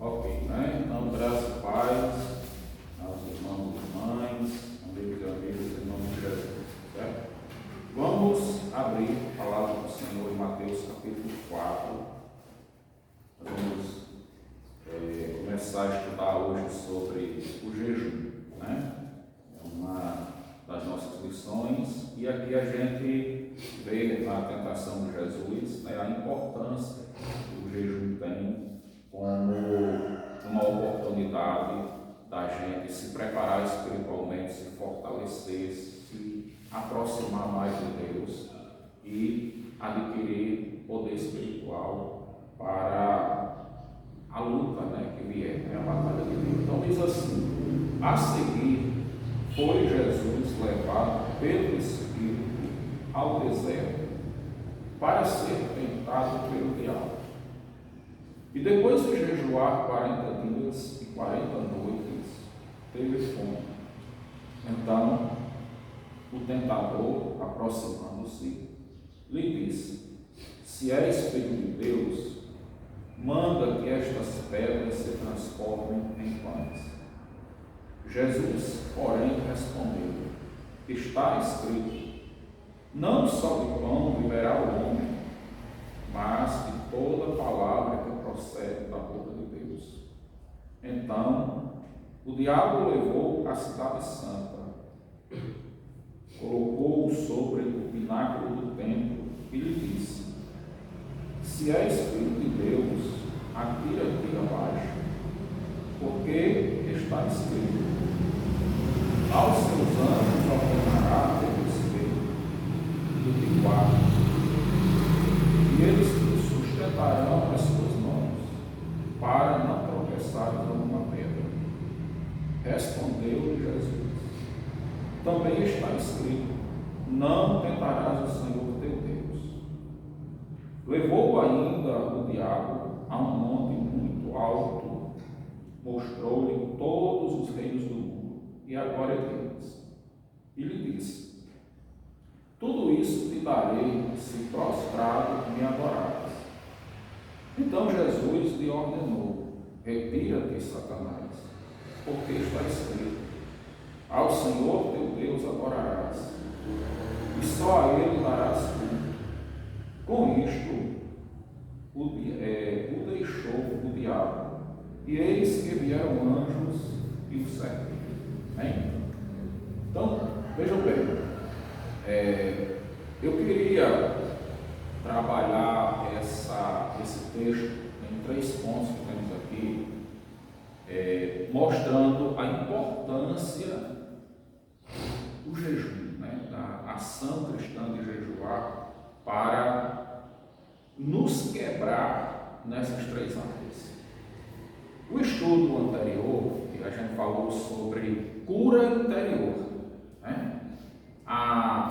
Ok, né? Então, graças e paz aos irmãos e irmãs, amigos e amigas, em nome de Jesus, certo? Vamos abrir a palavra do Senhor em Mateus capítulo 4. Vamos começar a estudar hoje sobre o jejum, né? É uma das nossas lições, e aqui a gente vê na tentação de Jesus, né, a importância que o jejum tem como uma oportunidade da gente se preparar espiritualmente, se fortalecer, se aproximar mais de Deus e adquirir poder espiritual para a luta, né, que vier, né, a batalha de Deus. Então diz assim: a seguir foi Jesus levado pelo Espírito ao deserto para ser tentado pelo diabo. E depois de jejuar 40 dias e 40 noites, teve fome. Então, o tentador, aproximando-se, lhe disse: se és filho de Deus, manda que estas pedras se transformem em pães. Jesus, porém, respondeu: está escrito, não só de pão viverá o homem, mas de toda palavra que procede da boca de Deus. Então, o diabo levou a cidade santa, colocou-o sobre o pináculo do templo e lhe disse: se és filho de Deus, atira-te abaixo, porque está escrito, aos seus anjos ordenará teu respeito, e te guarda, e eles te sustentarão as tuas mãos, para não tropeçares alguma pedra. Respondeu Jesus: também está escrito, não tentarás o Senhor teu Deus. Levou ainda o diabo a um monte muito alto, mostrou-lhe todos os reinos do mundo e a glória deles, e lhe disse: tudo isso te darei se prostrado me adorares. Então Jesus lhe ordenou: retira-te, Satanás, porque está escrito, ao Senhor teu Deus adorarás, e só a ele darás culto. Com isto o deixou o diabo, e eis que vieram anjos e o serviram. Então, vejam bem, eu queria trabalhar esse texto em 3 pontos que temos aqui, mostrando a importância do jejum, né, da ação cristã de jejuar, para nos quebrar nessas 3 áreas. O estudo anterior, que a gente falou sobre cura interior, né?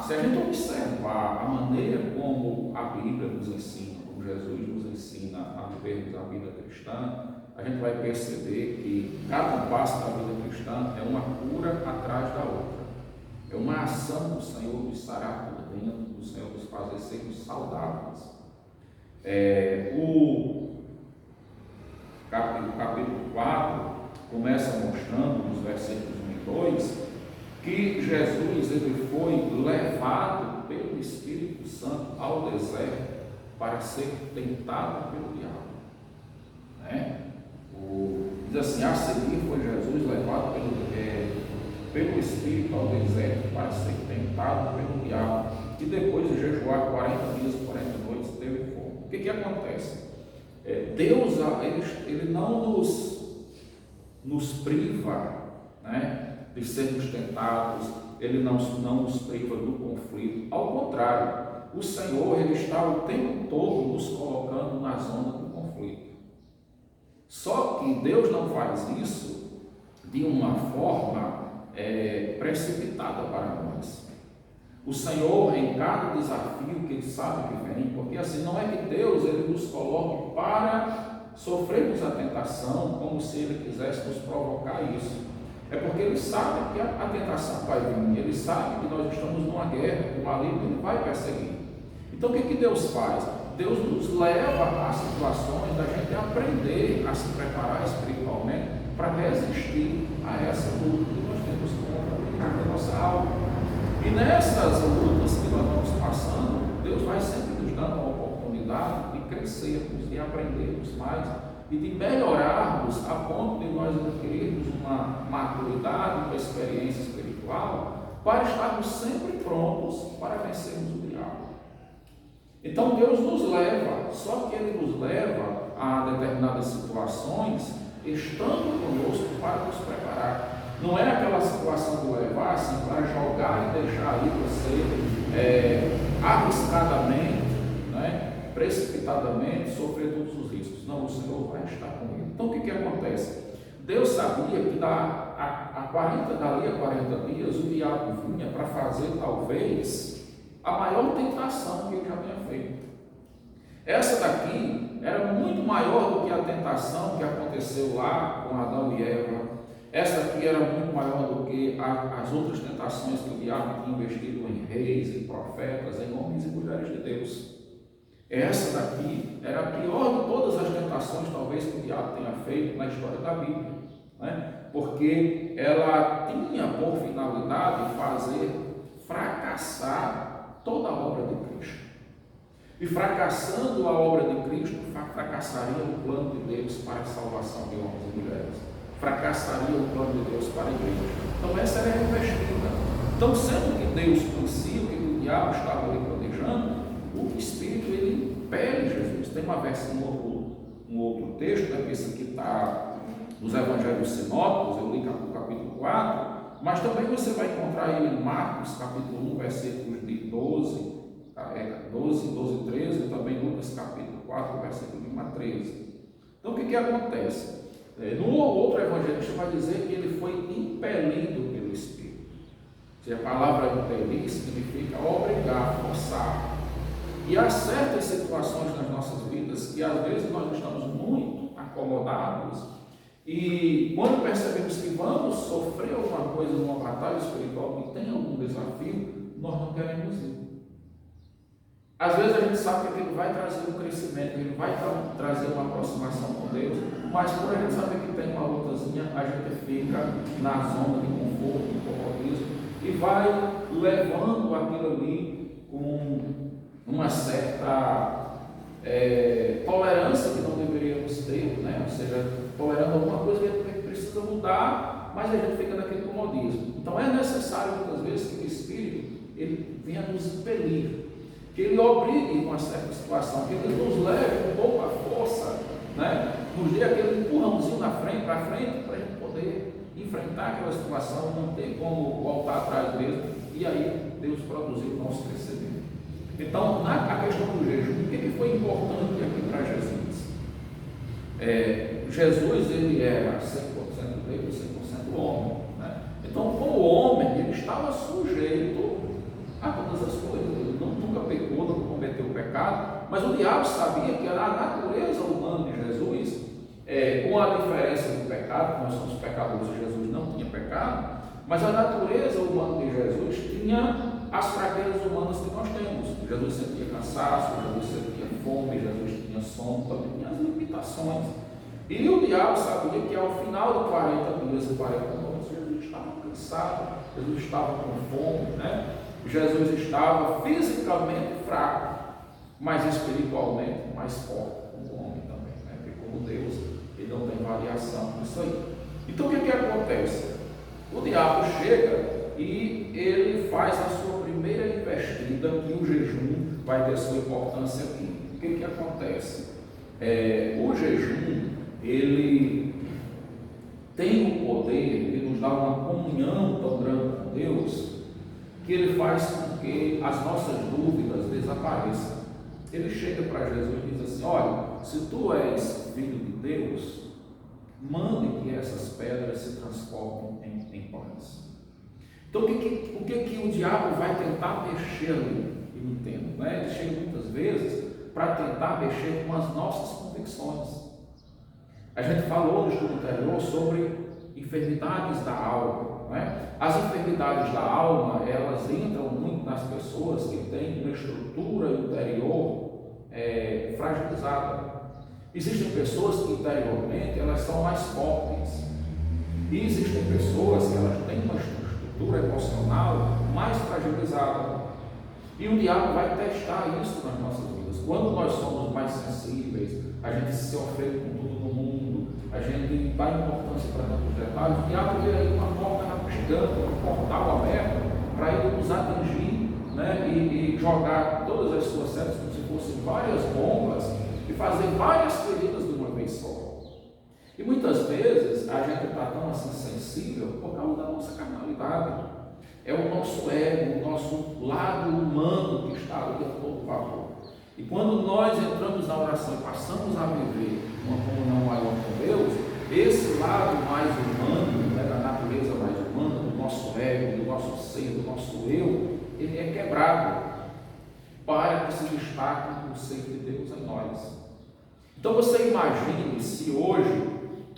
Se a gente observar a maneira como a Bíblia nos ensina, como Jesus nos ensina a vivermos a vida cristã, a gente vai perceber que cada passo da vida cristã é uma cura atrás da outra. É uma ação do Senhor nos sarar por dentro, do Senhor nos fazer sermos saudáveis. O capítulo 4 começa mostrando, nos versículos 1 e 2, que Jesus ele foi levado pelo Espírito Santo ao deserto para ser tentado pelo diabo. Né? Diz assim: a seguir foi Jesus levado pelo Espírito ao deserto para ser tentado pelo diabo, e depois de jejuar 40 dias e 40 noites teve fome. O que acontece? Deus ele não nos priva, né, de sermos tentados, ele não nos priva do conflito. Ao contrário, o Senhor ele está o tempo todo nos colocando na zona do conflito. Só que Deus não faz isso de uma forma precipitada para nós. O Senhor, em cada desafio que Ele sabe que vem, porque assim, não é que Deus ele nos coloque para sofrermos a tentação como se Ele quisesse nos provocar isso. É porque Ele sabe que a tentação vai vir, Ele sabe que nós estamos numa guerra, que o maligno ele vai perseguir. Então o que Deus faz? Deus nos leva a situações da gente aprender a se preparar espiritualmente para resistir a essa luta que nós temos contra a nossa alma. E nessas lutas que nós vamos passando, Deus vai sempre nos dando a oportunidade de crescermos, de aprendermos mais e de melhorarmos a ponto de nós adquirirmos uma maturidade, uma experiência espiritual para estarmos sempre prontos para vencermos o diabo. Então Deus nos leva, só que Ele nos leva a determinadas situações estando conosco para nos preparar. Não é aquela situação de levar assim para jogar e deixar aí você arriscadamente, né, precipitadamente sofrer todos os riscos. Não, o Senhor vai estar comigo. Então o que acontece? Deus sabia que dali a 40 dias o diabo vinha para fazer talvez a maior tentação que ele já tinha feito. Essa daqui era muito maior do que a tentação que aconteceu lá com Adão e Eva. Essa aqui era muito maior do que as outras tentações que o diabo tinha investido em reis, em profetas, em homens e mulheres de Deus. Essa daqui era a pior de todas as tentações, talvez, que o diabo tenha feito na história da Bíblia, né? Porque ela tinha por finalidade fazer fracassar toda a obra de Cristo. E fracassando a obra de Cristo, fracassaria o plano de Deus para a salvação de homens e mulheres. Fracassaria o plano de Deus para a igreja. Então essa era a investida. Então, sendo que Deus conhecia o que o diabo estava ali planejando, o Espírito ele impele Jesus. Tem uma versão, um outro texto, né, que esse aqui está nos Evangelhos Sinóticos, eu li o capítulo 4, mas também você vai encontrar ele em Marcos, capítulo 1, versículos de 12 e 13, e também Lucas, capítulo 4, versículo de 1 a 13. Então, o que acontece? No outro evangelista vai dizer que ele foi impelido pelo Espírito. Se a palavra impelir significa obrigar, forçar. E há certas situações nas nossas vidas que às vezes nós estamos muito acomodados e quando percebemos que vamos sofrer alguma coisa numa batalha espiritual que tem algum desafio, nós não queremos ir. Às vezes a gente sabe que ele vai trazer um crescimento, ele vai trazer uma aproximação com Deus, mas por a gente saber que tem uma lutazinha, a gente fica na zona de conforto, de comodismo, e vai levando aquilo ali com uma certa tolerância que não deveríamos ter, né? Ou seja, tolerando alguma coisa que precisa mudar, mas a gente fica naquele comodismo. Então é necessário muitas vezes que o Espírito ele venha nos impelir, que ele obrigue uma certa situação, que ele nos leve com pouca força, né? Nos dê aquele empurrãozinho para frente, para a gente poder enfrentar aquela situação, não ter como voltar atrás mesmo, e aí Deus produziu o nosso crescimento. Então, na questão do jejum, o que foi importante aqui para Jesus? Jesus, ele era 100% Deus, 100% homem, né? Então, como homem, ele estava sujeito a todas as coisas, ele nunca pecou, nunca cometeu pecado, mas o diabo sabia que a natureza humana de Jesus, com a diferença do pecado, nós somos pecadores e Jesus não tinha pecado, mas a natureza humana de Jesus tinha as fraquezas humanas que nós temos. Jesus sentia cansaço, Jesus sentia fome, Jesus tinha sono, também tinha as limitações. E o diabo sabia que ao final de 40 dias e 40 noites, Jesus estava cansado, Jesus estava com fome, né? Jesus estava fisicamente fraco, mas espiritualmente mais forte, como homem também, né? Porque como Deus, ele não tem variação nisso aí. Então o que acontece? O diabo chega e ele faz a sua primeira investida, que o jejum vai ter sua importância aqui. O que acontece? O jejum, ele tem o poder de nos dar uma comunhão tão grande com Deus, que ele faz com que as nossas dúvidas desapareçam. Ele chega para Jesus e diz assim: olha, se tu és filho de Deus, mande que essas pedras se transformem em pães. Então, o que o diabo vai tentar mexer ali? Eu entendo, né? Ele chega muitas vezes para tentar mexer com as nossas convicções. A gente falou no estudo anterior sobre enfermidades da alma, né? As enfermidades da alma, elas entram muito nas pessoas que têm uma estrutura interior fragilizada. Existem pessoas que interiormente elas são mais fortes. E existem pessoas que elas têm uma estrutura emocional mais fragilizada. E o diabo vai testar isso nas nossas vidas. Quando nós somos mais sensíveis, a gente se ofende com tudo no mundo, a gente dá importância para tantos detalhes, o diabo vê aí uma porta gigante, um portal aberto para ele nos atingir, né? E jogar todas as suas setas como se fossem várias bombas e fazer várias feridas de uma vez só. E muitas vezes a gente está tão assim sensível por causa da nossa carnalidade. É o nosso ego, o nosso lado humano que está ali a todo vapor. E quando nós entramos na oração e passamos a viver uma comunhão maior com Deus, esse lado mais humano, né, da natureza mais humana, do nosso ego, do nosso ser, do nosso eu, ele é quebrado para que se destaque o ser de Deus em nós. Então você imagine se hoje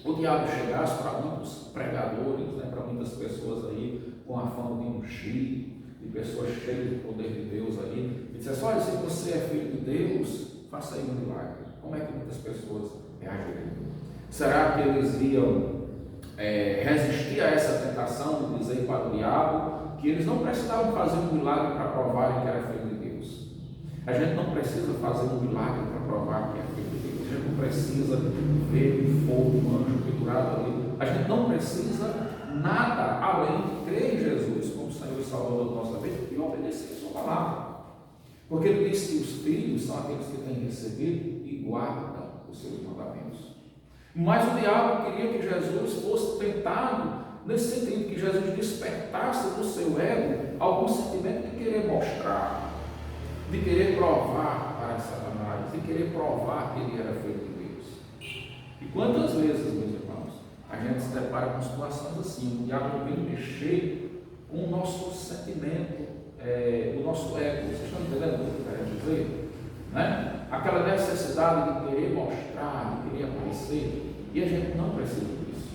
o diabo chegasse para muitos pregadores, né, para muitas pessoas aí com a fama de ungir, de pessoas cheias do poder de Deus aí, e dissesse: olha, se você é filho de Deus, faça aí um milagre. Como é que muitas pessoas reagiriam? Será que eles iam resistir a essa tentação de dizer para o diabo que eles não precisavam fazer um milagre para provarem que era filho de Deus? A gente não precisa fazer um milagre para provar que é filho de Deus. A gente não precisa ver um fogo, um anjo pendurado ali. A gente não precisa nada além de crer em Jesus como Senhor e Salvador da nossa vida e obedecer a sua palavra. Porque ele diz que os filhos são aqueles que têm recebido e guardam os seus mandamentos. Mas o diabo queria que Jesus fosse tentado nesse sentido, que Jesus despertasse do seu ego algum sentimento de querer mostrar, de querer provar para Satanás, de querer provar que ele era filho de Deus. E quantas vezes, meus irmãos, a gente se depara com situações assim, o diabo vem mexer com o nosso sentimento, o nosso ego. Vocês estão entendendo o que eu quero dizer? Né? Aquela necessidade de querer mostrar, de querer aparecer, e a gente não precisa disso.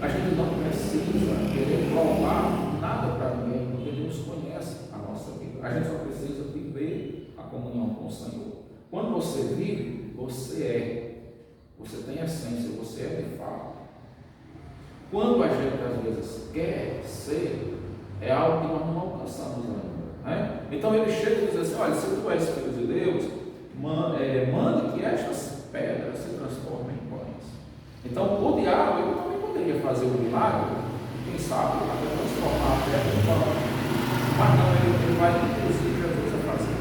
A gente não precisa querer provar nada para ninguém, porque Deus conhece a nossa vida. A gente só precisa viver a comunhão com o Senhor. Quando você vive, você é. Você tem essência, você é de fato. Quando a gente às vezes quer ser, é algo que nós não alcançamos ainda, né? Então ele chega e diz assim: olha, se tu és filho de Deus, manda que estas pedras se transformem em pães. Então o diabo ele também poderia fazer um milagre, quem sabe até transformar a pedra em pão, mas não, ele vai induzir Jesus a fazer,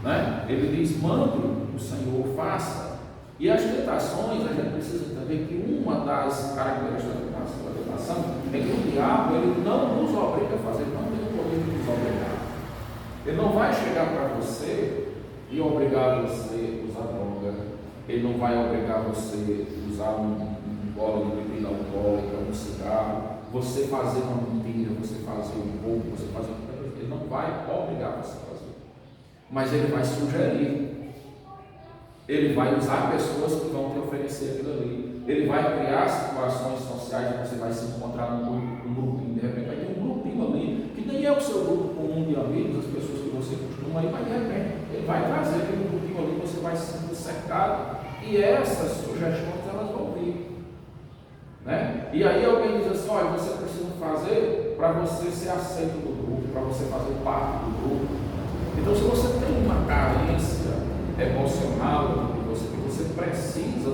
né? Ele diz: mande o Senhor, faça. E as tentações, a gente precisa entender que uma das características da tentação é que o diabo ele não nos obriga a fazer, não tem o poder de nos obrigar. Ele não vai chegar para você e obrigar você a usar droga, ele não vai obrigar você a usar um gole de bebida alcoólica, um cigarro, você fazer uma mentira, você fazer um roubo, você fazer uma coisa. Ele não vai obrigar você a fazer, mas ele vai sugerir. Ele vai usar pessoas que vão te oferecer aquilo ali. Ele vai criar situações sociais que você vai se encontrar num grupinho. De repente vai ter um grupinho ali, que nem é o seu grupo comum de amigos, as pessoas que você costuma ir, mas de repente ele vai trazer aquele grupinho ali, você vai se sentir cercado. E essas sugestões elas vão vir, né? E aí alguém diz assim: olha, você precisa fazer para você ser aceito do grupo, para você fazer parte do grupo. Então, se você tem uma carência emocional, que você precisa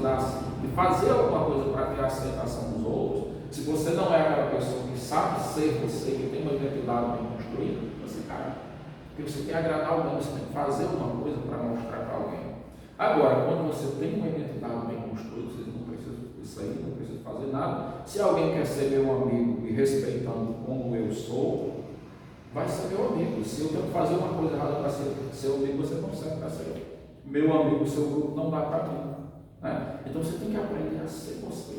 de fazer alguma coisa para ter a aceitação dos outros, se você não é aquela pessoa que sabe ser você, que tem uma identidade bem construída, você cai. Porque você quer agradar alguém, você tem que fazer uma coisa para mostrar para alguém. Agora, quando você tem uma identidade bem construída, você não precisa disso aí, não precisa fazer nada. Se alguém quer ser meu amigo me respeitando como eu sou, vai ser meu amigo. Se eu tenho que fazer uma coisa errada para ser seu amigo, você não serve para ser meu amigo, seu grupo não dá para mim, né? Então você tem que aprender a ser você.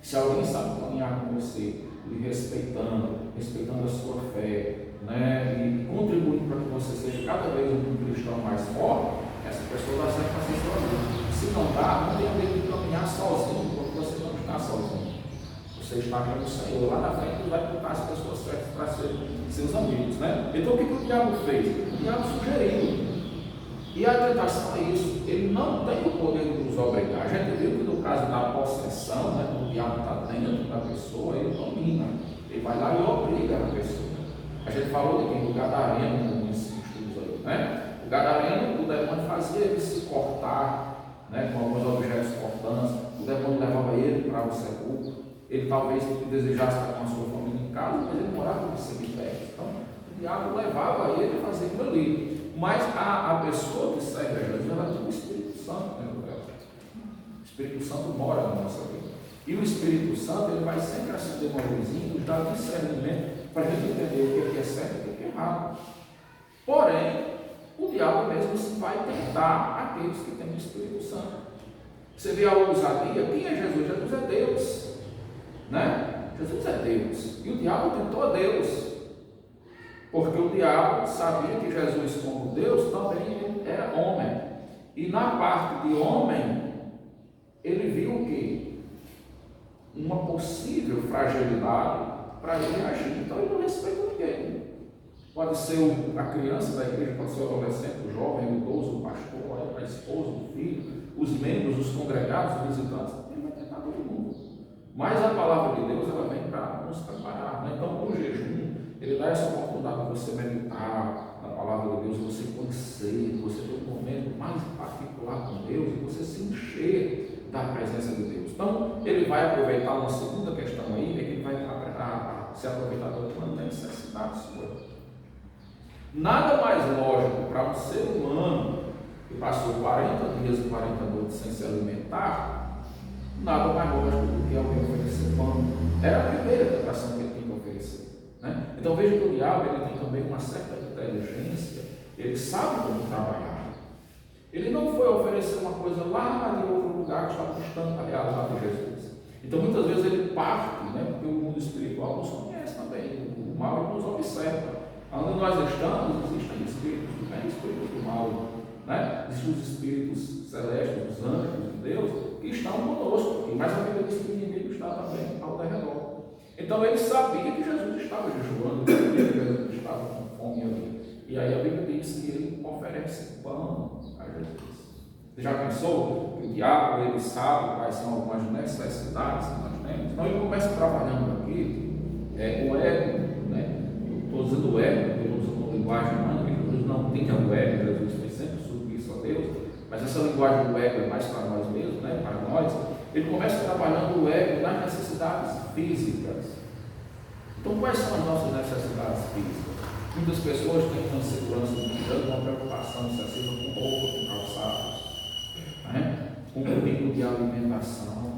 Se alguém sabe caminhar com você, lhe respeitando a sua fé, né? E contribuindo para que você seja cada vez um cristão mais forte, essa pessoa dá certo para ser seu amigo. Se não dá, não tem medo de caminhar sozinho, porque você não está sozinho. Você está com o Senhor. Lá na frente vai botar as pessoas certas para serem seus amigos, né? Então o que o diabo fez? O diabo sugeriu. E a tentação é isso, ele não tem o poder de nos obrigar. A gente viu que no caso da possessão, né, quando o diabo está dentro da pessoa, ele domina, ele vai lá e obriga a pessoa. A gente falou de quem? Do gadareno nesses estudos aí, né? O gadareno, o demônio fazia ele se cortar, né, com alguns objetos cortantes, o demônio levava ele para o sepulcro, ele talvez desejasse estar com a sua família em casa, mas ele morava no cemitério. Então, o diabo levava ele a fazer aquilo ali. Mas a pessoa que serve a Jesus, ela tem o Espírito Santo dentro dela. O Espírito Santo mora na nossa vida. E o Espírito Santo, ele vai sempre acender uma luzinha e nos dar discernimento para a gente entender o que é certo e o que é errado. Porém, o diabo mesmo se vai tentar aqueles que têm o Espírito Santo. Você vê a ousadia, quem é Jesus? Jesus é Deus, né? Jesus é Deus, e o diabo tentou a Deus, porque o diabo sabia que Jesus, como Deus, também era homem, e na parte de homem, ele viu o quê? Uma possível fragilidade para ele agir. Então ele não respeita ninguém. Pode ser a criança da igreja, pode ser o adolescente, o jovem, o idoso, o pastor, a esposa, o filho, os membros, os congregados, os visitantes. Ele vai tentar todo mundo. Mas a palavra de Deus, ela vem para nos preparar, né? Então, o jejum, ele dá essa oportunidade de você meditar na palavra de Deus, você conhecer, você ter um momento mais particular com Deus e você se encher da presença de Deus. Então, ele vai aproveitar uma segunda questão aí, é que ele vai se aproveitar de uma necessidade sua. Nada mais lógico para um ser humano que passou 40 dias e 40 noites sem se alimentar, nada mais lógico do que alguém oferecer pão. Era a primeira tentação que ele tinha que oferecer, né? Então veja que o diabo, ele tem também uma certa inteligência, ele sabe como trabalhar. Ele não foi oferecer uma coisa lá de outro lugar que está distante da realidade de Jesus. Então muitas vezes ele parte, né? Porque o mundo espiritual nos conhece também, o mal ele nos observa. Onde nós estamos, existem espíritos do bem e espíritos do mal, né? Existem os espíritos celestes, os anjos de Deus, que estão conosco aqui, mas a Bíblia diz que o inimigo está também ao redor. Então ele sabia que Jesus estava jejuando, que Jesus estava com fome ali. E aí a Bíblia diz que ele oferece pão a Jesus. Você já pensou que o diabo, ele sabe quais são algumas necessidades que nós temos? Então ele começa trabalhando aqui, o ego, né? Estou usando o ego, porque eu uso uma linguagem humana, que Jesus não tinha o ego, Jesus foi sempre submisso a Deus, mas essa linguagem do ego é mais para nós mesmos, né? Para nós. Ele começa trabalhando o ego nas necessidades físicas. Então, quais são as nossas necessidades físicas? Muitas pessoas têm uma insegurança muito grande, uma preocupação excessiva com roupa, com calçados, né? Com o tipo de alimentação.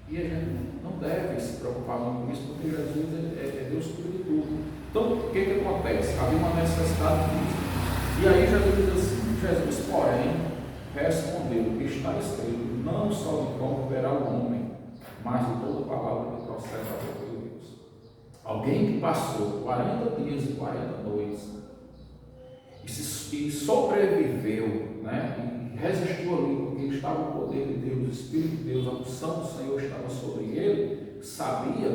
E a gente não deve se preocupar muito com isso, porque Jesus é Deus que cuida de tudo. Então, o que acontece? Havia uma necessidade física. E aí Jesus diz assim, Jesus, porém, respondeu, que está escrito, não só de pão viverá o homem, mas de toda palavra que procede da boca de Deus. Alguém que passou 40 dias e 40 noites e sobreviveu, né? Resistiu ali, porque estava o poder de Deus, o Espírito de Deus, a unção do Senhor estava sobre ele, sabia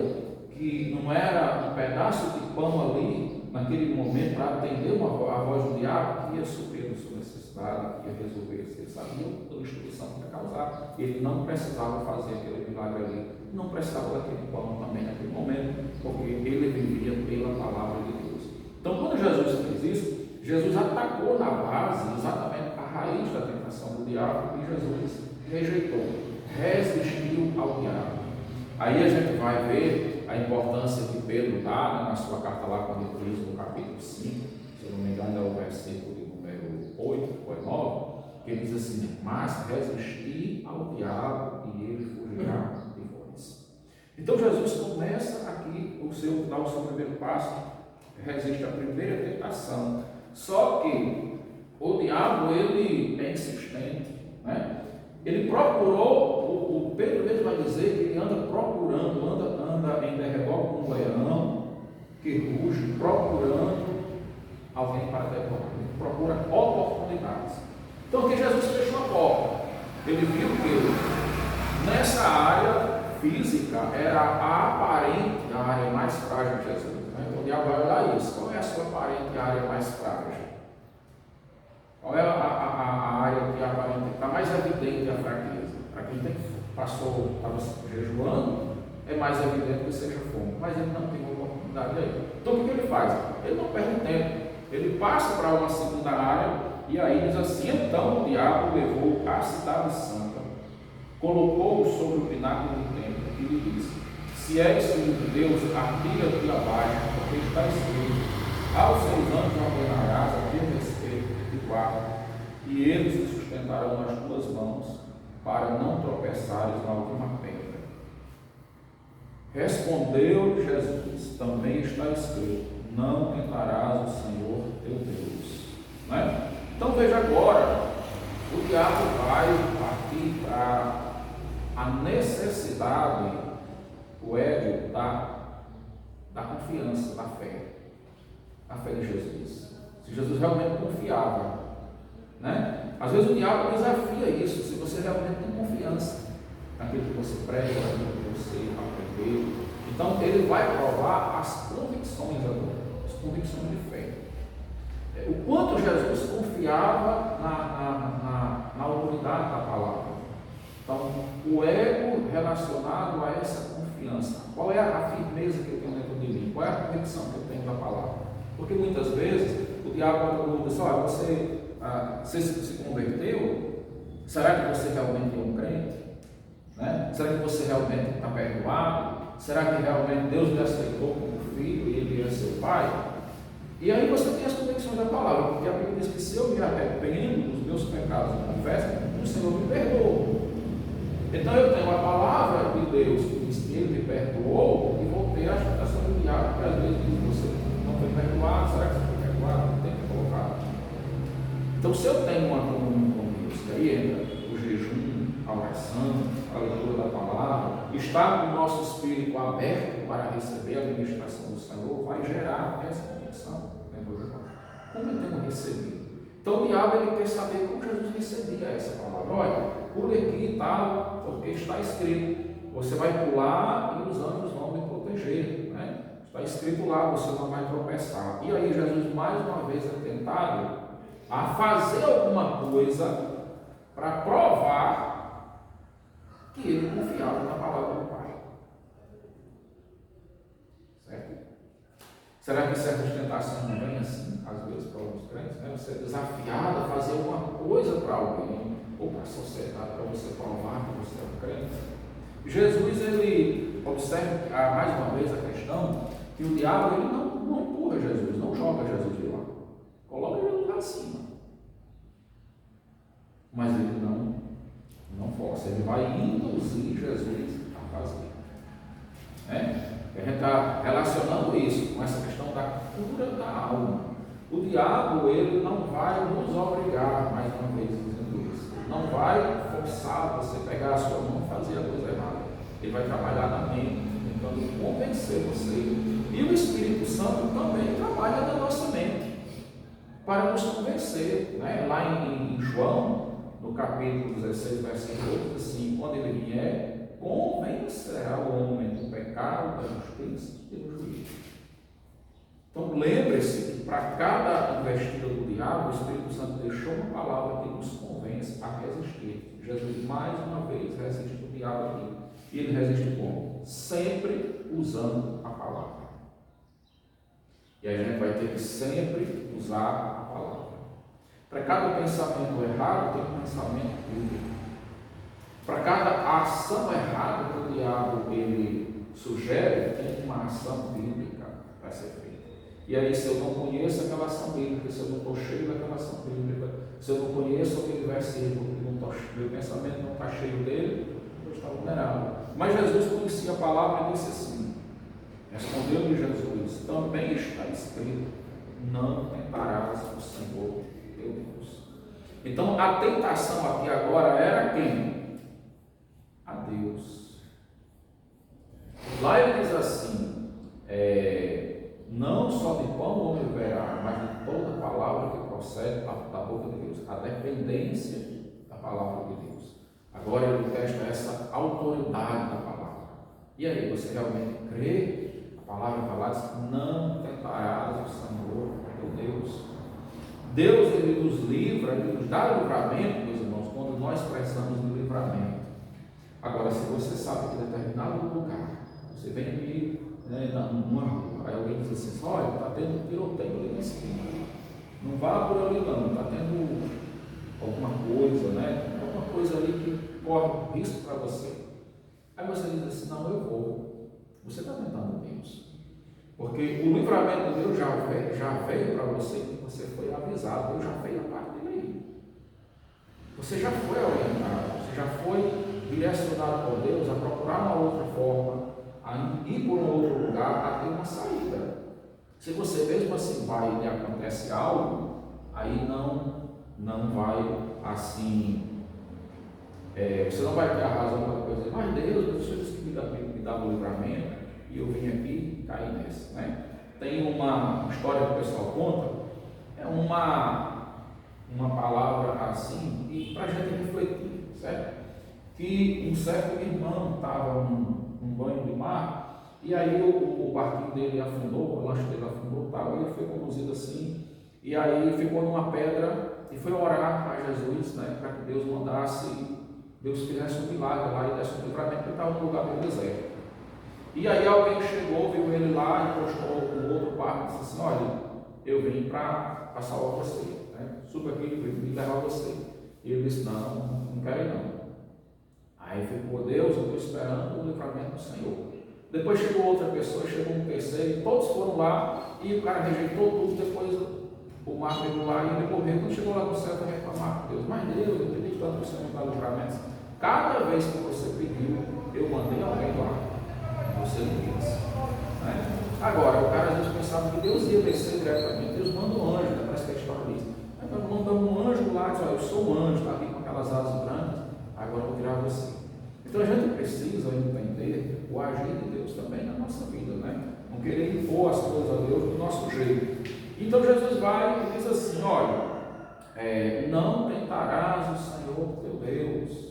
que não era um pedaço de pão ali, naquele momento, para atender a voz do diabo, que ia suprir a sua necessidade, que ia resolver isso. Ele sabia a destruição que ia causar, ele não precisava fazer aquele milagre ali, não precisava daquele pão também naquele momento, porque ele vivia pela palavra de Deus. Então, quando Jesus fez isso, Jesus atacou na base exatamente a raiz da tentação do diabo e Jesus rejeitou, resistiu ao diabo. Aí a gente vai ver a importância que Pedro dá, né, na sua carta lá, quando ele diz no capítulo 5, se eu não me engano é o versículo de número 8 ou 9, que ele diz assim, mas resistir ao diabo e ele fugirá de vós. Então Jesus começa aqui dá o seu primeiro passo, resiste à primeira tentação. Só que o diabo, ele é insistente, né? Ele procurou, o Pedro mesmo vai dizer que ele anda procurando, anda em derredor como um leão que ruge, procurando alguém para derrubar. Ele procura oportunidades. Então aqui Jesus fechou a porta. Ele viu que nessa área física era a aparente área mais frágil de Jesus. Então o diabo vai olhar isso. Qual é a sua aparente área mais frágil? Qual é a área que aparenta está mais evidente a fraqueza? Para quem estava jejuando, é mais evidente que seja fome, mas ele não tem uma oportunidade aí. Então o que ele faz? Ele não perde tempo, ele passa para uma segunda área e aí diz assim: então o diabo levou a cidade santa, colocou-o sobre o pináculo do templo e lhe disse: se és filho de Deus, atira-te abaixo, porque está escrito: aos seus anjos ordenarás a teu respeito de guarda, e eles te sustentarão nas tuas mãos, para não tropeçares na última pedra. Respondeu Jesus: também está escrito: não tentarás o Senhor teu Deus. Não é? Então veja agora, o diabo vai partir para a necessidade, o ego da confiança, da fé de Jesus. Se Jesus realmente confiava, né? Às vezes o diabo desafia isso, se você realmente tem confiança naquilo que você prega, naquilo que você aprendeu. Então ele vai provar as convicções agora, as convicções de fé. O quanto Jesus confiava na autoridade da palavra. Então, o ego relacionado a essa confiança. Qual é a firmeza que eu tenho dentro de mim? Qual é a convicção que eu tenho da palavra? Porque muitas vezes o diabo pergunta assim: olha, você se converteu? Será que você realmente é um crente? Né? Será que você realmente está perdoado? Será que realmente Deus lhe aceitou como filho e ele é seu pai? E aí você tem as convicções da palavra, porque a Bíblia diz que se eu me arrependo dos meus pecados e confesso, o Senhor me perdoa. Então eu tenho a palavra de Deus que diz que Ele me perdoou, e vou ter a tentação do diabo, que às vezes diz: você não foi perdoado, será que você foi perdoado? Não tem que colocar. Então, se eu tenho uma comunhão com Deus, que aí entra o jejum, a oração, a leitura da palavra, está com o nosso espírito aberto para receber a administração do Senhor, vai gerar essa convicção dentro de nós. Como eu tenho recebido? Então o diabo ele quer saber como Jesus recebia essa palavra. Olha, pule aqui e tal, porque está escrito: você vai pular e os anjos vão me proteger. Né? Está escrito lá: você não vai tropeçar. E aí Jesus mais uma vez é tentado a fazer alguma coisa para provar que ele confiava na palavra do Pai. Certo? Será que certas tentações não vêm assim, às vezes, para alguns crentes? Né? Você é desafiado a fazer alguma coisa para alguém, ou para a sociedade, para você provar que você é um crente. Jesus, ele observa mais uma vez a questão que o diabo ele não empurra Jesus, não joga Jesus de lá, coloca Jesus lá acima. Mas ele não força, ele vai induzir Jesus a fazer. Né? A gente está relacionando isso com essa questão da cura da alma. O diabo, ele não vai nos obrigar, mais uma vez dizendo isso, não vai forçar você a pegar a sua mão e fazer a coisa errada. Ele vai trabalhar na mente, tentando convencer você. E o Espírito Santo também trabalha na nossa mente, para nos convencer. Né? Lá em João, no capítulo 16, versículo 8, assim: quando ele vier, convencerá o homem do pecado, da justiça e do juízo. Então lembre-se que para cada investida do diabo, o Espírito Santo deixou uma palavra que nos convence a resistir. Jesus mais uma vez resiste o diabo aqui. E ele resiste como? Sempre usando a palavra. E aí a gente vai ter que sempre usar a palavra. Para cada pensamento errado, tem um pensamento bíblico. Para cada ação errada que o diabo ele sugere, tem uma ação bíblica para ser feita. E aí, se eu não conheço aquela ação bíblica, se eu não estou cheio daquela ação bíblica, se eu não conheço aquele versículo, meu pensamento não está cheio dele, eu estou vulnerável. Mas Jesus conhecia a palavra e disse assim: respondeu-lhe Jesus: também está escrito, não tentarás o Senhor teu Deus. Então a tentação aqui agora era quem? A Deus. Lá ele diz assim: não só de pão o homem viverá, mas de toda palavra que procede da boca de Deus. A dependência da palavra de Deus. Agora ele testa essa autoridade da palavra. E aí, você realmente crê? A palavra diz: não tentarás o Senhor teu Deus. Deus, Ele nos livra, Ele nos dá livramento, meus irmãos, quando nós precisamos de livramento. Agora, se você sabe que em determinado lugar, você vem aqui, né, numa rua, aí alguém diz assim, olha, está tendo tiroteio ali na esquina, não vá por ali não, está tendo alguma coisa, né, alguma coisa ali que corre risco para você. Aí você diz assim, não, eu vou. Você está tentando Deus. Porque o livramento de Deus já veio para você, que você foi avisado, Deus já fez a parte dele. Você já foi orientado, você já foi direcionado por Deus a procurar uma outra forma, a ir por um outro lugar, a ter uma saída. Se você mesmo assim vai e lhe acontece algo, aí não vai assim, você não vai ter a razão para dizer, mas Deus disse que me dá o livramento, e eu vim aqui e caí nessa, né? Tem uma história que o pessoal conta, é uma palavra assim, e para a gente refletir, certo? Que um certo irmão estava num banho de mar, e aí o barquinho dele afundou, o lanche dele afundou, tal, e ele foi conduzido assim, e aí ficou numa pedra, e foi orar para Jesus, né, para que Deus mandasse, Deus fizesse um milagre lá e desse um livramento, porque ele estava num lugar bem deserto. E aí alguém chegou, viu ele lá, encostou o outro barco e disse assim, olha, eu vim para salvar você, né? Suba aqui e vim levar você. E ele disse, não quero ir não. Aí ficou, Deus, eu estou esperando o livramento do Senhor. Depois chegou outra pessoa, chegou um terceiro, todos foram lá, e o cara rejeitou tudo, depois o mar pegou lá e ele morreu. Quando chegou lá no céu, foi reclamar com Deus, mas Deus, eu pedi tanto para o Senhor me dar livramento. Cada vez que você pediu, eu mandei alguém lá. Você não quis, né? Agora, o cara às vezes pensava que Deus ia descer diretamente, Deus manda um anjo, né? Parece que a história diz. Aí quando manda um anjo lá, diz, olha, eu sou um anjo, está aqui com aquelas asas brancas, agora eu vou tirar você. Então a gente precisa entender o agir de Deus também na nossa vida, né? Não querer impor as coisas a Deus do nosso jeito. Então Jesus vai e diz assim, olha, não tentarás o Senhor teu Deus.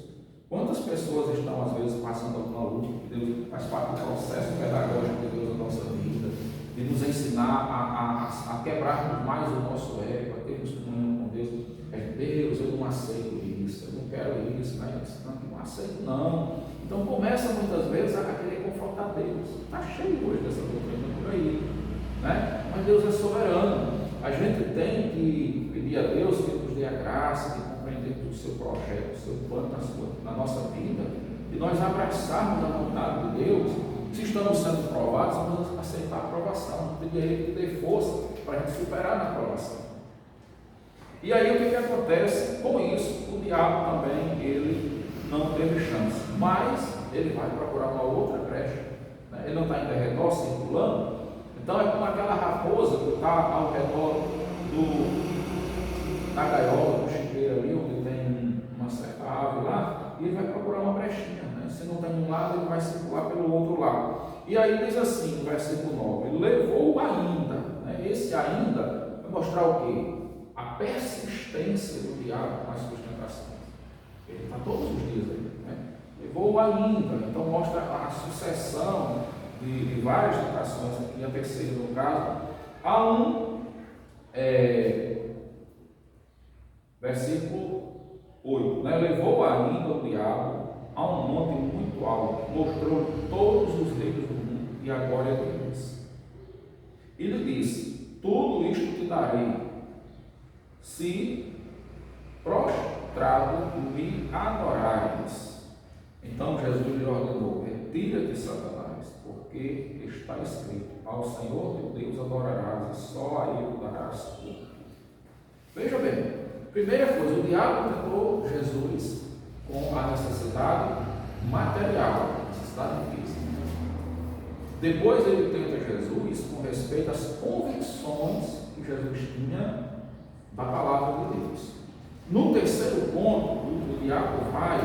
Quantas pessoas estão, às vezes, passando alguma luta, que Deus faz parte do processo pedagógico de Deus na nossa vida, de nos ensinar a quebrarmos mais o nosso ego, a termos comunhão com Deus. Deus, eu não aceito isso, eu não quero isso, né? Não aceito não. Então começa muitas vezes a querer confrontar Deus. Está cheio hoje dessa doutrina por aí, né? Mas Deus é soberano. A gente tem que pedir a Deus que nos dê a graça de compreender o seu projeto, o seu plano na nossa vida, e nós abraçarmos a vontade de Deus. Se estamos sendo provados, vamos aceitar a aprovação, pedir a Ele que dê força para a gente superar na aprovação. E aí o que acontece? Com isso, o diabo também, ele não teve chance, mas ele vai procurar uma outra brecha, né? Ele não está em derredor, circulando. Então é como aquela raposa que está ao redor da gaiola, do chiqueiro ali, onde tem uma certa árvore lá, e ele vai procurar uma brechinha, né? Se não tem um lado, ele vai circular pelo outro lado. E aí diz assim, no versículo 9, levou ainda, né? Esse ainda vai mostrar o quê? A persistência do diabo nas suas tentações. Ele está todos os dias aí, né? Levou ainda, então mostra a sucessão de várias tentações, aqui a terceira no caso, versículo 8, né? Levou ainda o diabo a um monte muito alto, mostrou todos os reinos do mundo e a glória deles. E lhe disse, tudo isto te darei, se prostrado me adorares. Então Jesus lhe ordenou, retira-te, Satanás, porque está escrito, ao Senhor teu Deus adorarás, e só a Ele darás culto. Veja bem, primeira coisa, o diabo tentou Jesus com a necessidade material, a necessidade física. Depois ele tenta Jesus com respeito às convicções que Jesus tinha da palavra de Deus. No terceiro ponto, o diabo vai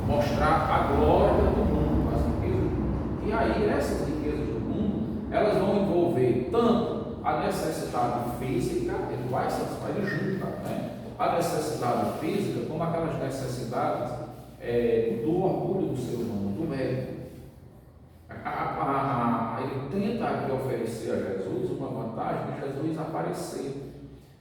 mostrar a glória do mundo, as riquezas do mundo. E aí essas riquezas do mundo, elas vão envolver tanto a necessidade física, ele vai satisfazer, ele junta, né? A necessidade física, como aquelas necessidades do orgulho do ser humano, do ego. Ele tenta aqui oferecer a Jesus uma vantagem de Jesus aparecer.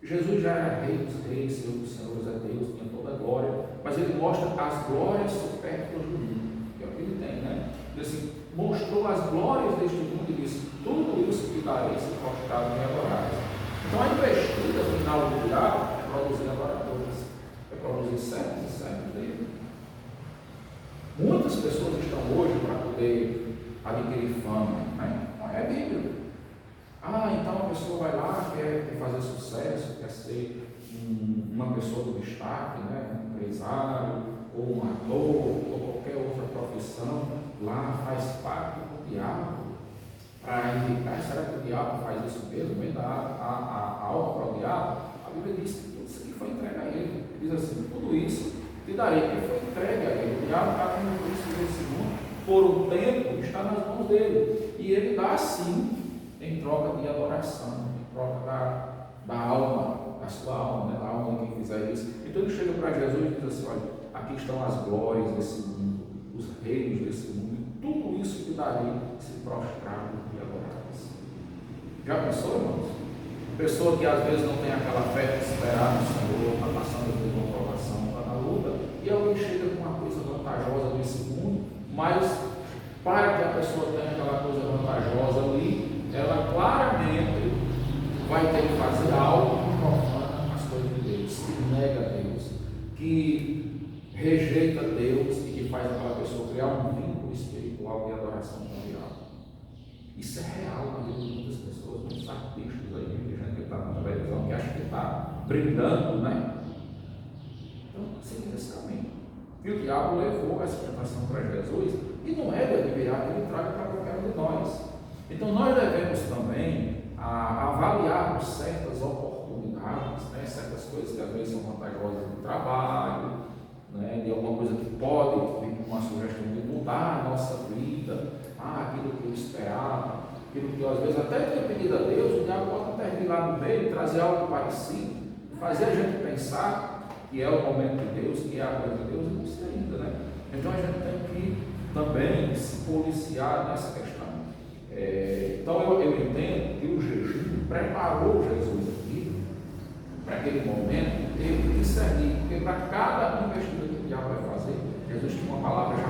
Jesus já era rei dos reis, Senhor dos senhores, é Deus, tinha toda a glória, mas ele mostra as glórias supérfluas do mundo, que é o que ele tem, né? Ele assim, mostrou as glórias deste mundo e disse: tudo isso que darei se prostrado me adorares. Então a investida final do diabo é produzir adoradores, é produzir servos e servos dele. Muitas pessoas estão hoje para poder adquirir fama, né? Não é Bíblia. Então a pessoa vai lá, quer fazer sucesso, quer ser uma pessoa do destaque, né? Um empresário, ou um ator, ou qualquer outra profissão, lá faz parte do diabo para indicar: será que o diabo faz isso mesmo? Ele dá a alma para o diabo. A Bíblia diz que tudo isso aqui foi entregue a ele. Diz assim: tudo isso te darei, que foi entregue a ele. O diabo está tendo isso nesse mundo, por um tempo está nas mãos dele, e ele dá sim, em troca de adoração, em troca da alma, da sua alma, né? Da alma de quem fizer isso. Então ele chega para Jesus e diz assim: olha, aqui estão as glórias desse mundo, os reinos desse mundo, e tudo isso te darei se prostrado e adorares. Já pensou, irmãos? Pessoa que às vezes não tem aquela fé de esperar no Senhor, está passando por uma provação, está na luta, e alguém chega com uma coisa vantajosa nesse mundo, mas para que a pessoa tenha aquela coisa vantajosa ali, ela claramente vai ter que fazer algo que profana as coisas de Deus, que nega a Deus, que rejeita Deus e que faz aquela pessoa criar um vínculo espiritual de adoração com o diabo. Isso é real na vida de muitas pessoas, muitos artistas aí, muita gente que está na televisão, que acha que está brindando, né? Então, seguindo esse caminho. E o diabo levou essa tentação para Jesus, e não é de admirar que ele traga para qualquer um de nós. Então nós devemos também avaliar certas oportunidades, né, certas coisas que às vezes são vantajosas no trabalho, né, de alguma coisa que pode vir com uma sugestão de mudar a nossa vida, aquilo que eu esperava, aquilo que eu às vezes até tinha pedido a Deus. O diabo pode intervir lá no meio, trazer algo parecido, fazer a gente pensar que é o momento de Deus, que é a coisa de Deus, e não sei ainda, né? Então a gente tem que também se policiar nessa questão. Então eu entendo que o jejum preparou Jesus aqui para aquele momento de ele discernir, porque para cada investida que o diabo vai fazer, Jesus tinha uma palavra já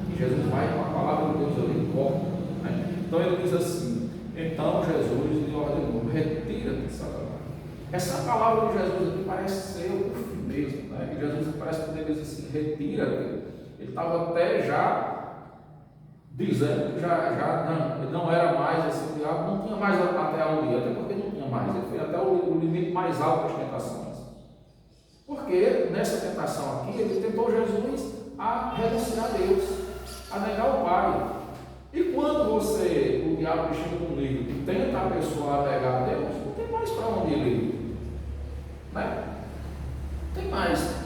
e Jesus vai com a palavra de Deus ali em volta, né? Então ele diz assim: então Jesus lhe ordenou: retira-te, Satanás. Essa palavra de Jesus aqui parece ser o fim mesmo, né? E Jesus parece que ele diz assim: retira-te. Ele estava até já dizendo que já não era mais esse diabo, não tinha mais até onde ir, até porque não tinha mais, ele foi até o limite mais alto das tentações. Porque nessa tentação aqui, ele tentou Jesus a renunciar a Deus, a negar o Pai. E quando o diabo chega num nível que tenta a pessoa a negar a Deus, não tem mais para onde ele ir, né? Não tem mais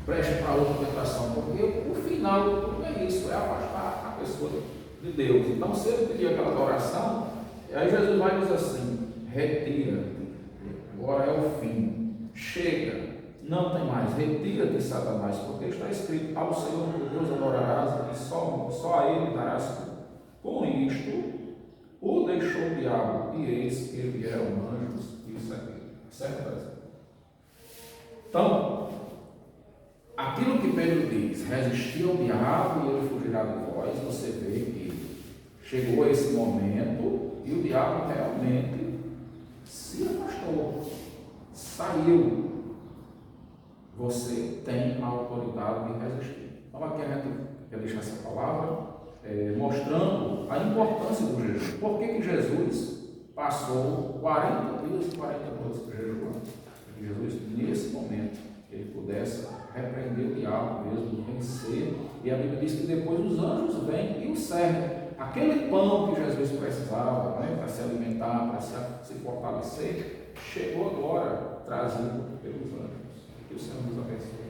brecha para outra tentação, porque o final de tudo é isso, é afastar a pessoa de Deus. Então, se ele pedir aquela oração, aí Jesus vai dizer assim: retira-te, agora é o fim, chega, não tem mais, retira-te, Satanás, porque está escrito: ao Senhor teu Deus adorarás e só a Ele darás culto. Com isto, o deixou o diabo, e eis que ele vieram anjos, isso aqui, certo? Então, aquilo que Pedro diz: resistir ao diabo e ele fugirá de vós, você vê que chegou esse momento e o diabo realmente se afastou, saiu. Você tem a autoridade de resistir. Então aqui a gente quer deixar essa palavra mostrando a importância do jejum. Por que Jesus passou 40 dias e 40 noites jejuando? Porque Jesus, nesse momento, ele pudesse repreender o diabo mesmo, vencer. E a Bíblia diz que depois os anjos vêm e o servem. Aquele pão que Jesus precisava, né, para se alimentar, para se fortalecer, chegou agora trazido pelos anjos. Que o Senhor nos abençoe.